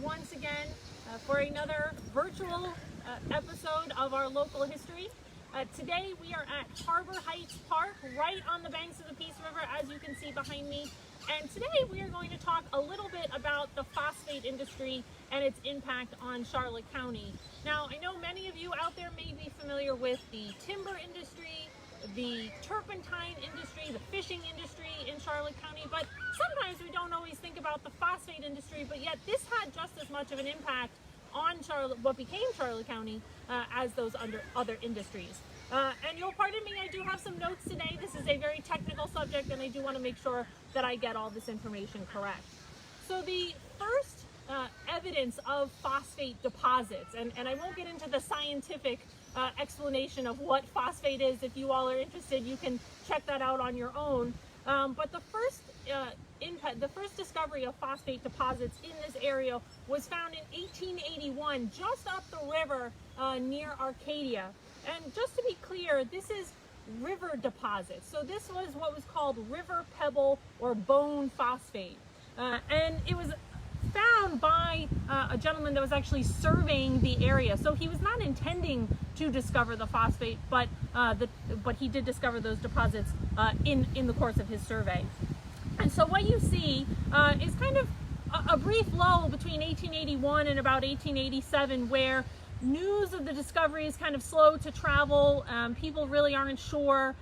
once again for another virtual episode of our local history. Today we are at Harbor Heights Park, right on the banks of the Peace River, as you can see behind me. And today we are going to talk a little bit about the phosphate industry and its impact on Charlotte County. Now, I know many of you out there may be familiar with the timber industry, the turpentine industry, the fishing industry in Charlotte County, but sometimes we don't always think about the phosphate industry, but yet this had just as much of an impact on what became Charlotte County as those other industries. And you'll pardon me, I do have some notes today. This is a very technical subject and I do want to make sure that I get all this information correct. So the first evidence of phosphate deposits, and I won't get into the scientific explanation of what phosphate is. If you all are interested, you can check that out on your own. But the first discovery of phosphate deposits in this area was found in 1881, just up the river near Arcadia. And just to be clear, this is river deposits. So this was what was called river pebble or bone phosphate. And it was found by a gentleman that was actually surveying the area. So he was not intending to discover the phosphate, but he did discover those deposits in the course of his survey. And so what you see is kind of a brief lull between 1881 and about 1887, where news of the discovery is kind of slow to travel. People really aren't sure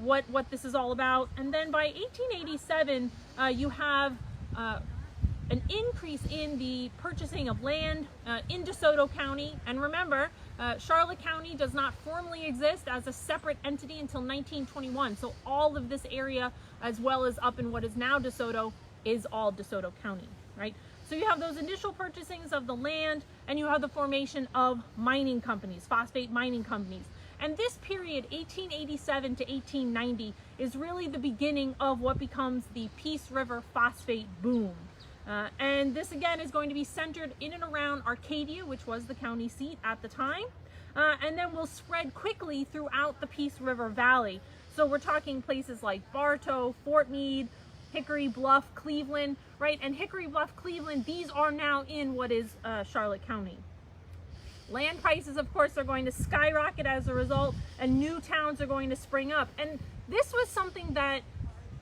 what this is all about. And then by 1887, you have an increase in the purchasing of land in DeSoto County. And remember, Charlotte County does not formally exist as a separate entity until 1921. So all of this area, as well as up in what is now DeSoto, is all DeSoto County, right? So you have those initial purchasings of the land, and you have the formation of mining companies, phosphate mining companies. And this period, 1887 to 1890, is really the beginning of what becomes the Peace River phosphate boom. And this again is going to be centered in and around Arcadia, which was the county seat at the time, and then will spread quickly throughout the Peace River Valley. So we're talking places like Bartow, Fort Meade, Hickory Bluff, Cleveland, right? And Hickory Bluff, Cleveland, these are now in what is Charlotte County. Land prices, of course, are going to skyrocket as a result, and new towns are going to spring up. And this was something that,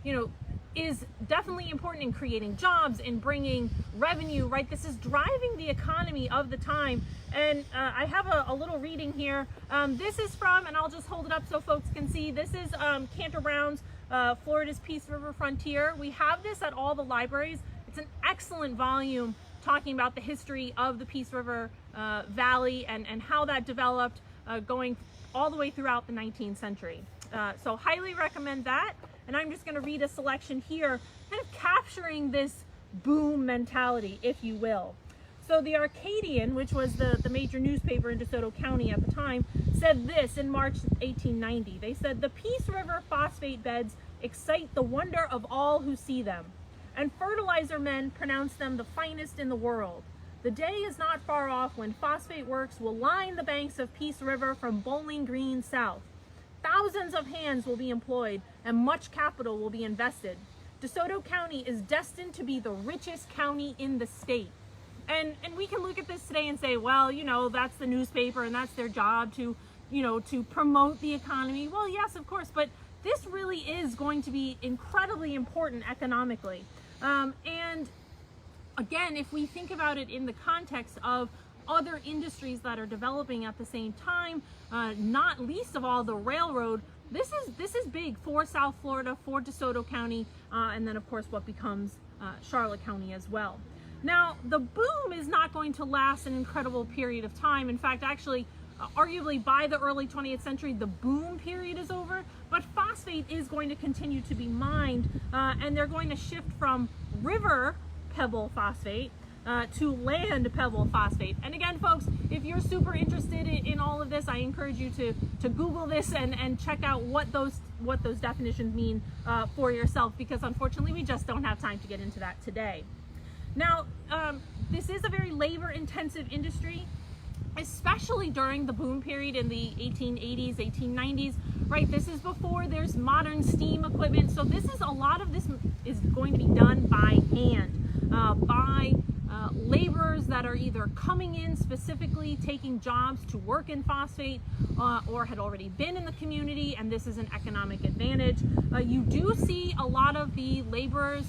you know, is definitely important in creating jobs and bringing revenue, right? This is driving the economy of the time. And I have a little reading here. This is from, and I'll just hold it up so folks can see, this is Cantor Brown's Florida's Peace River Frontier. We have this at all the libraries. It's an excellent volume talking about the history of the Peace River Valley and how that developed going all the way throughout the 19th century. So highly recommend that. And I'm just going to read a selection here, kind of capturing this boom mentality, if you will. So the Arcadian, which was the major newspaper in DeSoto County at the time, said this in March 1890. They said, "The Peace River phosphate beds excite the wonder of all who see them, and fertilizer men pronounce them the finest in the world. The day is not far off when phosphate works will line the banks of Peace River from Bowling Green south. Thousands of hands will be employed and much capital will be invested. DeSoto County is destined to be the richest county in the state." And we can look at this today and say, well, you know, that's the newspaper and that's their job to, you know, to promote the economy. Well, yes, of course, but this really is going to be incredibly important economically. And again, if we think about it in the context of other industries that are developing at the same time, not least of all the railroad, this is big for South Florida, for DeSoto County, and then of course what becomes Charlotte County as well. Now, the boom is not going to last an incredible period of time. In fact, actually, arguably by the early 20th century, the boom period is over, but phosphate is going to continue to be mined, and they're going to shift from river pebble phosphate to land pebble phosphate. And again, folks, if you're super interested in all of this, I encourage you to Google this and check out what those definitions mean for yourself, because unfortunately we just don't have time to get into that today. Now, this is a very labor-intensive industry, especially during the boom period in the 1880s, 1890s, right? This is before there's modern steam equipment. So a lot of this is going to be done by hand, by laborers that are either coming in specifically taking jobs to work in phosphate or had already been in the community, and this is an economic advantage. You do see a lot of the laborers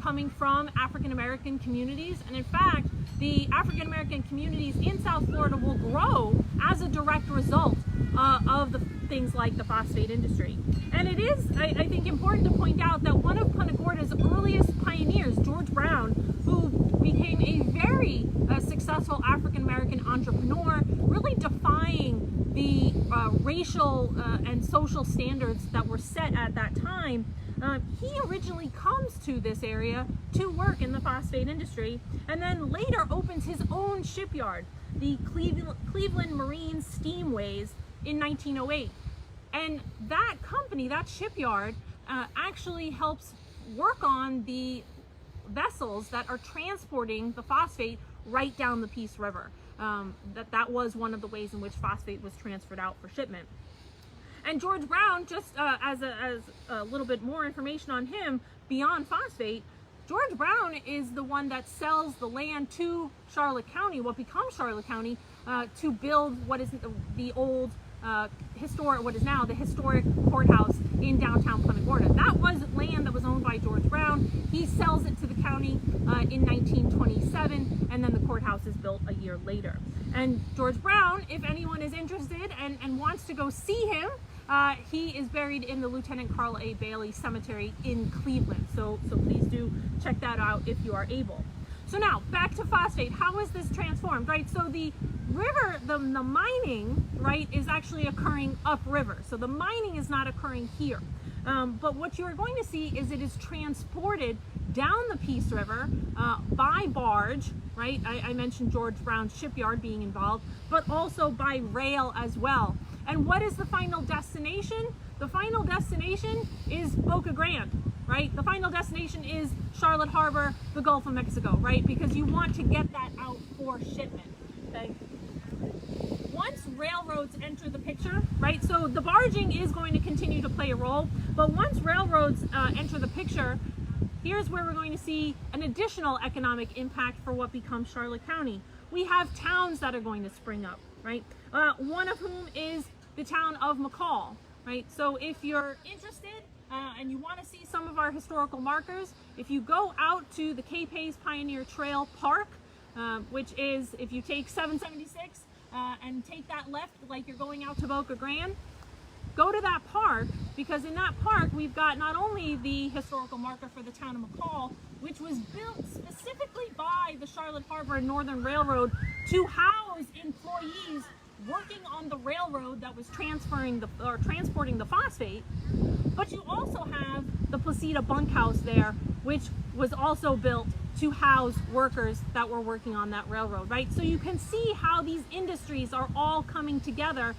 coming from African American communities, and in fact the African American communities in South Florida will grow as a direct result of the things like the phosphate industry. And it is, I think, important to point out that one of Punta Gorda's earliest pioneers, George Brown, who became a very successful African American entrepreneur, really defying the racial and social standards that were set at that time. He originally comes to this area to work in the phosphate industry, and then later opens his own shipyard, the Cleveland Marine Steamways, in 1908. And that company, that shipyard, actually helps work on the vessels that are transporting the phosphate right down the Peace River. That was one of the ways in which phosphate was transferred out for shipment. And George Brown, just as a little bit more information on him beyond phosphate, George Brown is the one that sells the land to Charlotte County, what becomes Charlotte County, to build what is the old what is now the historic courthouse in downtown Punta Gorda. That was land that was owned by George Brown. He sells it to the county in 1927, and then the courthouse is built a year later. And George Brown, if anyone is interested and wants to go see him, he is buried in the Lieutenant Carl A. Bailey Cemetery in Cleveland. So please do check that out if you are able. So now, back to phosphate. How is this transformed, right? So the river, the mining, right, is actually occurring upriver. So the mining is not occurring here. But what you are going to see is it is transported down the Peace River by barge, right? I mentioned George Brown's shipyard being involved, but also by rail as well. And what is the final destination? The final destination is Boca Grande, right? The final destination is Charlotte Harbor, the Gulf of Mexico, right? Because you want to get that out for shipment, okay? Once railroads enter the picture, right? So the barging is going to continue to play a role, but once railroads enter the picture, here's where we're going to see an additional economic impact for what becomes Charlotte County. We have towns that are going to spring up, right? One of whom is the town of McCall, right? So if you're interested and you want to see some of our historical markers, if you go out to the Cape Hayes Pioneer Trail Park, which is, if you take 776 and take that left like you're going out to Boca Grande, go to that park, because in that park we've got not only the historical marker for the town of McCall, which was built specifically by the Charlotte Harbor and Northern Railroad to house employees working on the railroad that was transporting the phosphate, but you also have the Placida bunkhouse there, which was also built to house workers that were working on that railroad, right? So you can see how these industries are all coming together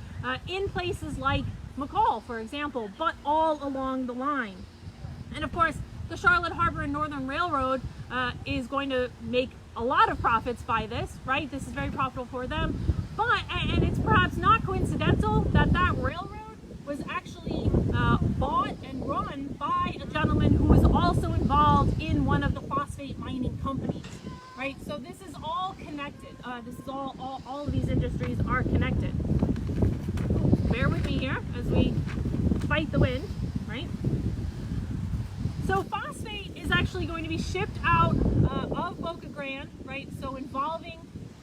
in places like McCall, for example, but all along the line. And of course, the Charlotte Harbor and Northern Railroad is going to make a lot of profits by this, right? This is very profitable for them. But, and it's perhaps not coincidental that that railroad was actually bought and run by a gentleman who was also involved in one of the phosphate mining companies, right? So this is all connected. This is all of these industries are connected. Bear with me here as we fight the wind, right? So phosphate is actually going to be shipped out of Boca Grande, right? So involving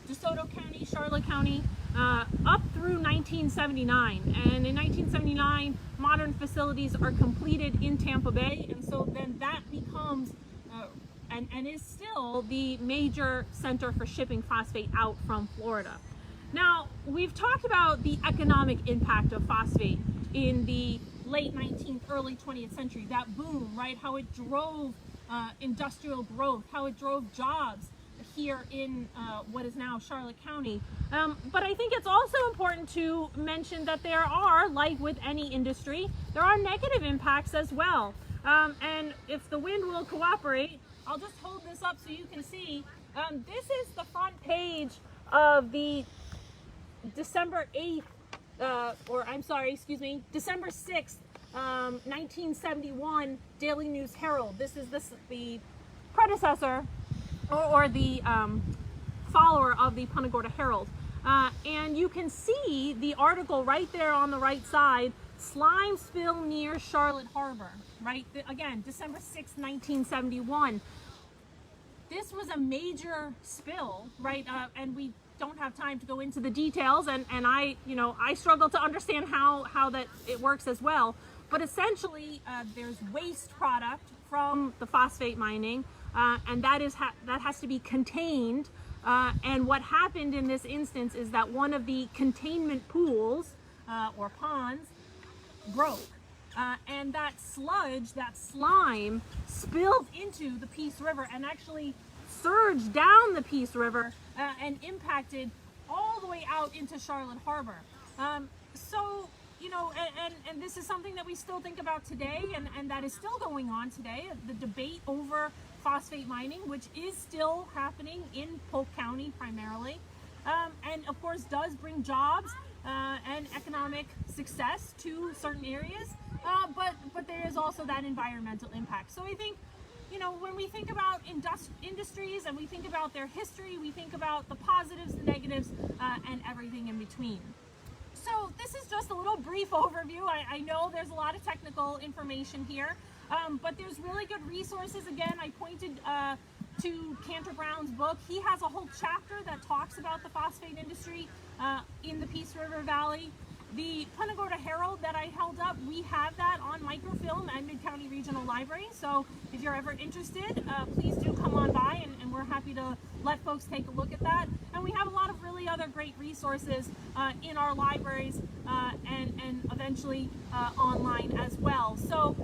DeSoto County, Charlotte County, up through 1979. And in 1979, modern facilities are completed in Tampa Bay, and so then that becomes and is still the major center for shipping phosphate out from Florida. Now, we've talked about the economic impact of phosphate in the late 19th, early 20th century, that boom, right? How it drove industrial growth, how it drove jobs here in what is now Charlotte County. But I think it's also important to mention that there are, like with any industry, there are negative impacts as well. And if the wind will cooperate, I'll just hold this up so you can see. This is the front page of the December 8th, December 6th, 1971 Daily News Herald. This is the predecessor or the follower of the Punta Gorda Herald. And you can see the article right there on the right side, slime spill near Charlotte Harbor, right? Again, December 6, 1971. This was a major spill, right? And we don't have time to go into the details, and I struggle to understand how that it works as well. But essentially, there's waste product from the phosphate mining, and that has to be contained. And what happened in this instance is that one of the containment pools or ponds broke, and that sludge, that slime, spilled into the Peace River and actually surged down the Peace River and impacted all the way out into Charlotte Harbor. So, and this is something that we still think about today, and that is still going on today, the debate over phosphate mining, which is still happening in Polk County primarily, and of course does bring jobs and economic success to certain areas, but there is also that environmental impact. So I think, when we think about industries and we think about their history, we think about the positives, the negatives, and everything in between. So this is just a little brief overview. I know there's a lot of technical information here, but there's really good resources. Again, I pointed to Cantor Brown's book. He has a whole chapter that talks about the phosphate industry in the Peace River Valley. The Punta Gorda Herald that I held up, we have that on microfilm at Mid-County Regional Library. So if you're ever interested, please do come on by, and we're happy to let folks take a look at that. And we have a lot of really other great resources in our libraries and eventually online as well. So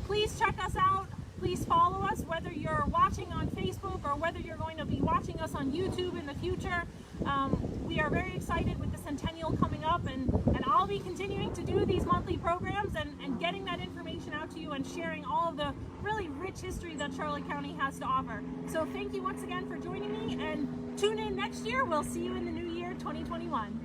please check us out. Please follow us, whether you're watching on Facebook or whether you're going to be watching us on YouTube in the future. We are very excited with the centennial coming up, and I'll be continuing to do these monthly programs and getting that information out to you and sharing all of the really rich history that Charlotte County has to offer. So thank you once again for joining me, and tune in next year. We'll see you in the new year, 2021.